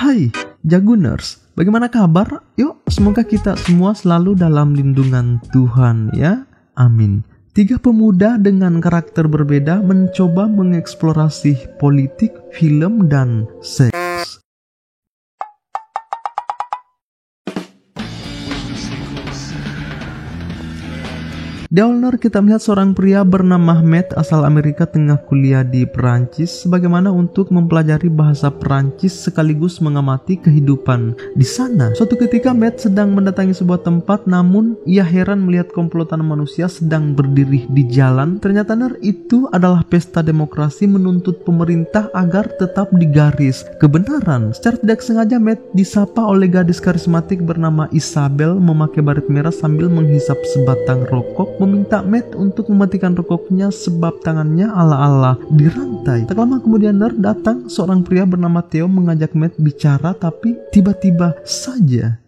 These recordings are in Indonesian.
Hai Jaguners, bagaimana kabar? Yuk, semoga kita semua selalu dalam lindungan Tuhan ya. Amin. 3 pemuda dengan karakter berbeda mencoba mengeksplorasi politik, film, dan seks. Di awal kita melihat seorang pria bernama Matt asal Amerika tengah kuliah di Perancis sebagaimana untuk mempelajari bahasa Perancis sekaligus mengamati kehidupan di sana. Suatu ketika Matt sedang mendatangi sebuah tempat, namun ia heran melihat komplotan manusia sedang berdiri di jalan. Ternyata itu adalah pesta demokrasi menuntut pemerintah agar tetap di garis kebenaran. Secara tidak sengaja Matt disapa oleh gadis karismatik bernama Isabel memakai baret merah sambil menghisap sebatang rokok, meminta Matt untuk mematikan rokoknya sebab tangannya ala-ala dirantai. Tak lama kemudian datang seorang pria bernama Theo mengajak Matt bicara, tapi tiba-tiba saja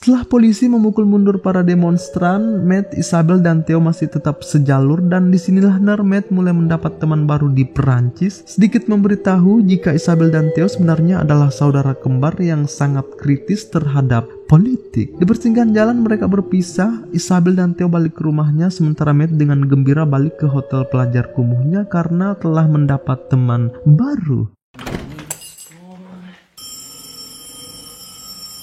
setelah polisi memukul mundur para demonstran, Matt, Isabel, dan Theo masih tetap sejalur, dan disinilah Matt mulai mendapat teman baru di Perancis. Sedikit memberitahu jika Isabel dan Theo sebenarnya adalah saudara kembar yang sangat kritis terhadap politik. Di persinggahan jalan mereka berpisah. Isabel dan Theo balik ke rumahnya, sementara Matt dengan gembira balik ke hotel pelajar kumuhnya karena telah mendapat teman baru.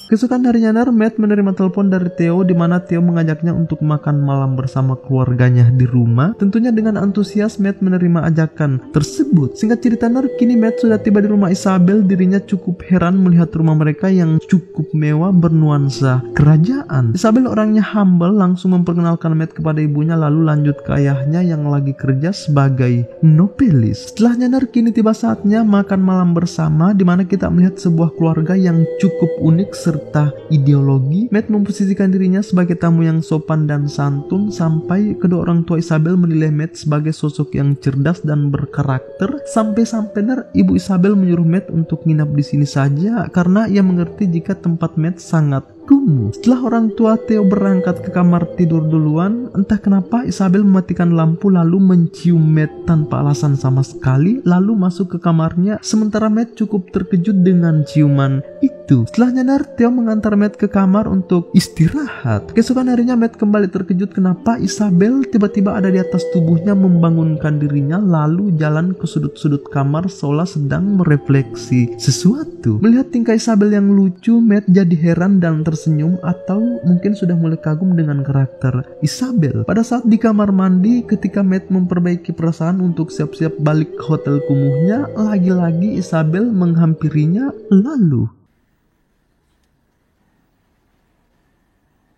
Keesokan harinya Matt menerima telepon dari Theo di mana Theo mengajaknya untuk makan malam bersama keluarganya di rumah. Tentunya dengan antusias Matt menerima ajakan tersebut. Singkat cerita kini Matt sudah tiba di rumah Isabel. Dirinya cukup heran melihat rumah mereka yang cukup mewah bernuansa kerajaan. Isabel orangnya humble, langsung memperkenalkan Matt kepada ibunya lalu lanjut ke ayahnya yang lagi kerja sebagai nobelis. Setelahnya kini tiba saatnya makan malam bersama di mana kita melihat sebuah keluarga yang cukup unik serta ideologi. Matt memposisikan dirinya sebagai tamu yang sopan dan santun sampai kedua orang tua Isabel menilai Matt sebagai sosok yang cerdas dan berkarakter. Sampai-sampai ibu Isabel menyuruh Matt untuk nginap di sini saja karena ia mengerti jika tempat Matt sangat kumuh. Setelah orang tua Theo berangkat ke kamar tidur duluan, entah kenapa Isabel mematikan lampu lalu mencium Matt tanpa alasan sama sekali, lalu masuk ke kamarnya sementara Matt cukup terkejut dengan ciuman itu. Setelahnya Theo mengantar Matt ke kamar untuk istirahat. Keesokan harinya Matt kembali terkejut kenapa Isabel tiba-tiba ada di atas tubuhnya membangunkan dirinya lalu jalan ke sudut-sudut kamar seolah sedang merefleksi sesuatu. Melihat tingkah Isabel yang lucu, Matt jadi heran dan tersenyum atau mungkin sudah mulai kagum dengan karakter Isabel. Pada saat di kamar mandi ketika Matt memperbaiki perasaan untuk siap-siap balik ke hotel kumuhnya, lagi-lagi Isabel menghampirinya lalu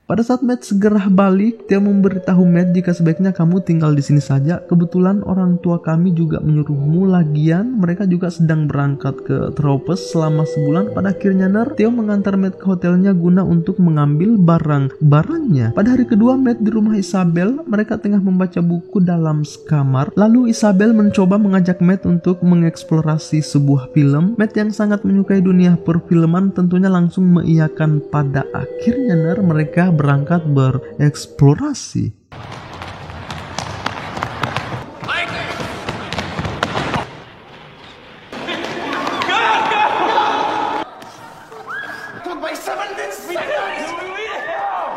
pada saat Matt segera balik, Theo memberitahu Matt jika sebaiknya kamu tinggal di sini saja. Kebetulan orang tua kami juga menyuruhmu, lagian mereka juga sedang berangkat ke Tropez selama sebulan. Pada akhirnya Theo mengantar Matt ke hotelnya guna untuk mengambil barang-barangnya. Pada hari kedua Matt di rumah Isabel, mereka tengah membaca buku dalam sekamar. Lalu Isabel mencoba mengajak Matt untuk mengeksplorasi sebuah film. Matt yang sangat menyukai dunia perfilman tentunya langsung mengiyakan. Pada akhirnya mereka berangkat bereksplorasi.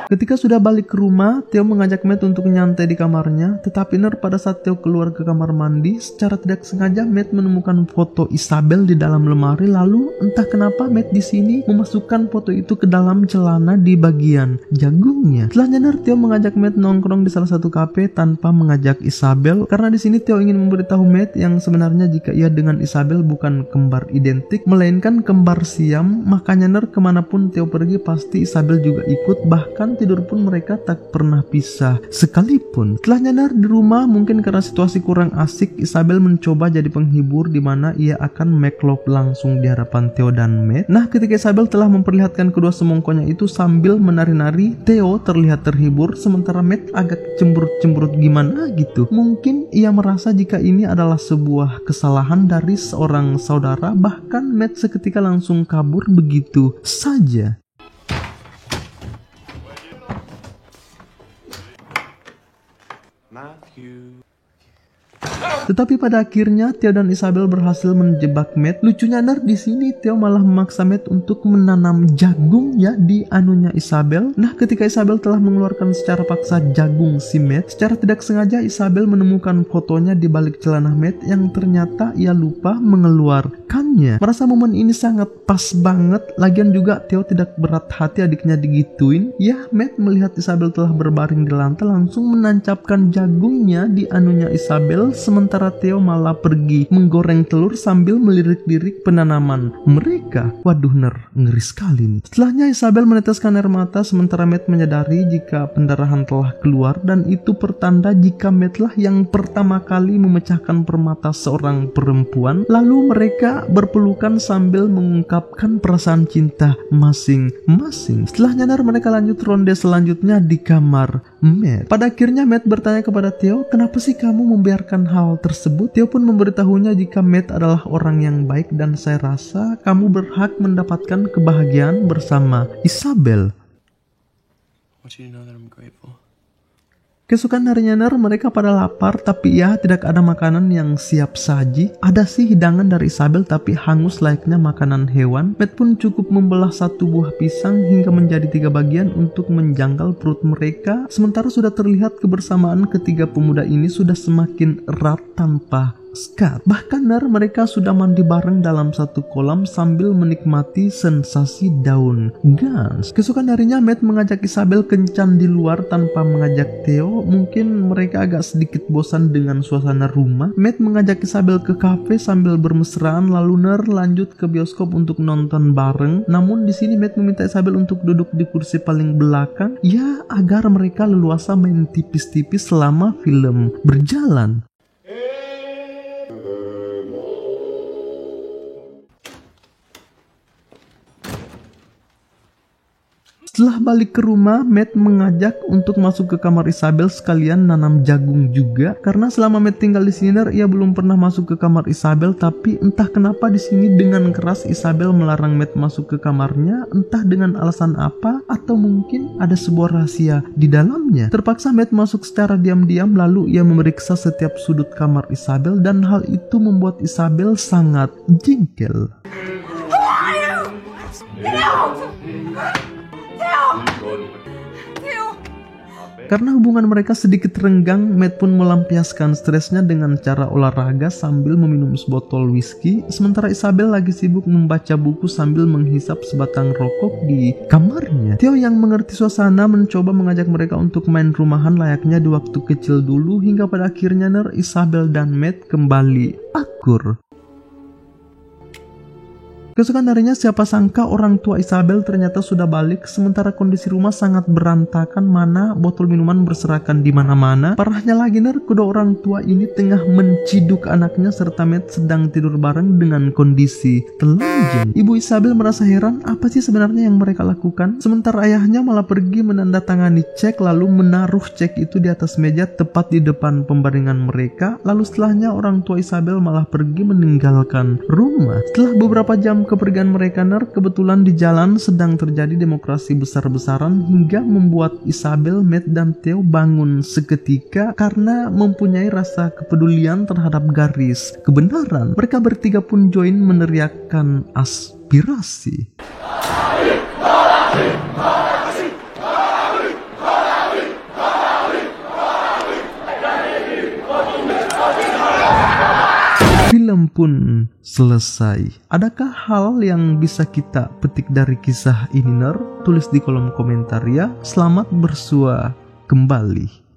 Ketika sudah balik ke rumah, Theo mengajak Matt untuk nyantai di kamarnya. Tetapi pada saat Theo keluar ke kamar mandi, secara tidak sengaja Matt menemukan foto Isabel di dalam lemari. Lalu entah kenapa Matt di sini memasukkan foto itu ke dalam celana di bagian jagungnya. Setelahnya Theo mengajak Matt nongkrong di salah satu kafe tanpa mengajak Isabel, karena di sini Theo ingin memberitahu Matt yang sebenarnya jika ia dengan Isabel bukan kembar identik, melainkan kembar siam. Makanya kemanapun Theo pergi pasti Isabel juga ikut, bahkan tidur pun mereka tak pernah pisah sekalipun. Setelahnya di rumah, mungkin karena situasi kurang asik, Isabel mencoba jadi penghibur di mana ia akan make love langsung di hadapan Theo dan Matt. Nah, ketika Isabel telah memperlihatkan kedua semongkonya itu sambil menari-nari, Theo terlihat terhibur sementara Matt agak cemberut-cemberut gimana gitu. Mungkin ia merasa jika ini adalah sebuah kesalahan dari seorang saudara, bahkan Matt seketika langsung kabur begitu saja. Tetapi pada akhirnya Theo dan Isabel berhasil menjebak Matt. Lucunya di sini Theo malah memaksa Matt untuk menanam jagung ya di anunya Isabel. Nah, ketika Isabel telah mengeluarkan secara paksa jagung si Matt, secara tidak sengaja Isabel menemukan fotonya di balik celana Matt yang ternyata ia lupa mengeluarkannya. Merasa momen ini sangat pas banget. Lagian juga Theo tidak berat hati adiknya digituin. Ya, Matt melihat Isabel telah berbaring di lantai langsung menancapkan jagungnya di anunya Isabel. Sementara Theo malah pergi menggoreng telur sambil melirik-lirik penanaman mereka. Waduh, ngeri sekali nih. Setelahnya Isabel meneteskan air mata sementara Matt menyadari jika pendarahan telah keluar dan itu pertanda jika Matt lah yang pertama kali memecahkan permata seorang perempuan. Lalu mereka berpelukan sambil mengungkapkan perasaan cinta masing-masing. Setelah nyadar mereka lanjut ronde selanjutnya di kamar Matt. Pada akhirnya Matt bertanya kepada Theo, "Kenapa sih kamu membiarkan hal tersebut?" Theo pun memberitahunya jika Matt adalah orang yang baik dan saya rasa kamu berhak mendapatkan kebahagiaan bersama Isabel. Keesokan harinya mereka pada lapar, tapi ya tidak ada makanan yang siap saji. Ada sih hidangan dari Isabel tapi hangus layaknya makanan hewan. Matt pun cukup membelah satu buah pisang hingga menjadi 3 bagian untuk menjanggal perut mereka. Sementara sudah terlihat kebersamaan ketiga pemuda ini sudah semakin erat tanpa skat. Bahkan mereka sudah mandi bareng dalam satu kolam sambil menikmati sensasi daun gans. Keesokan harinya Matt mengajak Isabel kencan di luar tanpa mengajak Theo. Mungkin mereka agak sedikit bosan dengan suasana rumah. Matt mengajak Isabel ke kafe sambil bermesraan lalu lanjut ke bioskop untuk nonton bareng. Namun di sini Matt meminta Isabel untuk duduk di kursi paling belakang ya agar mereka leluasa main tipis-tipis selama film berjalan. Setelah balik ke rumah, Matt mengajak untuk masuk ke kamar Isabel sekalian nanam jagung juga. Karena selama Matt tinggal di sini, ia belum pernah masuk ke kamar Isabel. Tapi entah kenapa di sini dengan keras Isabel melarang Matt masuk ke kamarnya. Entah dengan alasan apa atau mungkin ada sebuah rahasia di dalamnya. Terpaksa Matt masuk secara diam-diam lalu ia memeriksa setiap sudut kamar Isabel dan hal itu membuat Isabel sangat jengkel. Karena hubungan mereka sedikit renggang, Matt pun melampiaskan stresnya dengan cara olahraga sambil meminum sebotol whisky. Sementara Isabel lagi sibuk membaca buku sambil menghisap sebatang rokok di kamarnya. Theo yang mengerti suasana mencoba mengajak mereka untuk main rumahan layaknya di waktu kecil dulu hingga pada akhirnya Isabel dan Matt kembali akur. Keesokan harinya siapa sangka orang tua Isabel ternyata sudah balik sementara kondisi rumah sangat berantakan, mana botol minuman berserakan di mana-mana. Parahnya lagi kedua orang tua ini tengah menciduk anaknya serta Matt sedang tidur bareng dengan kondisi telanjang. Ibu Isabel merasa heran apa sih sebenarnya yang mereka lakukan. Sementara ayahnya malah pergi menandatangani cek lalu menaruh cek itu di atas meja tepat di depan pembaringan mereka. Lalu setelahnya orang tua Isabel malah pergi meninggalkan rumah. Setelah beberapa jam kepergian mereka kebetulan di jalan sedang terjadi demokrasi besar-besaran hingga membuat Isabel, Matt dan Theo bangun seketika karena mempunyai rasa kepedulian terhadap garis kebenaran. Mereka bertiga pun join meneriakkan aspirasi. Film pun selesai. Adakah hal yang bisa kita petik dari kisah ini? Tulis di kolom komentar ya. Selamat bersua kembali.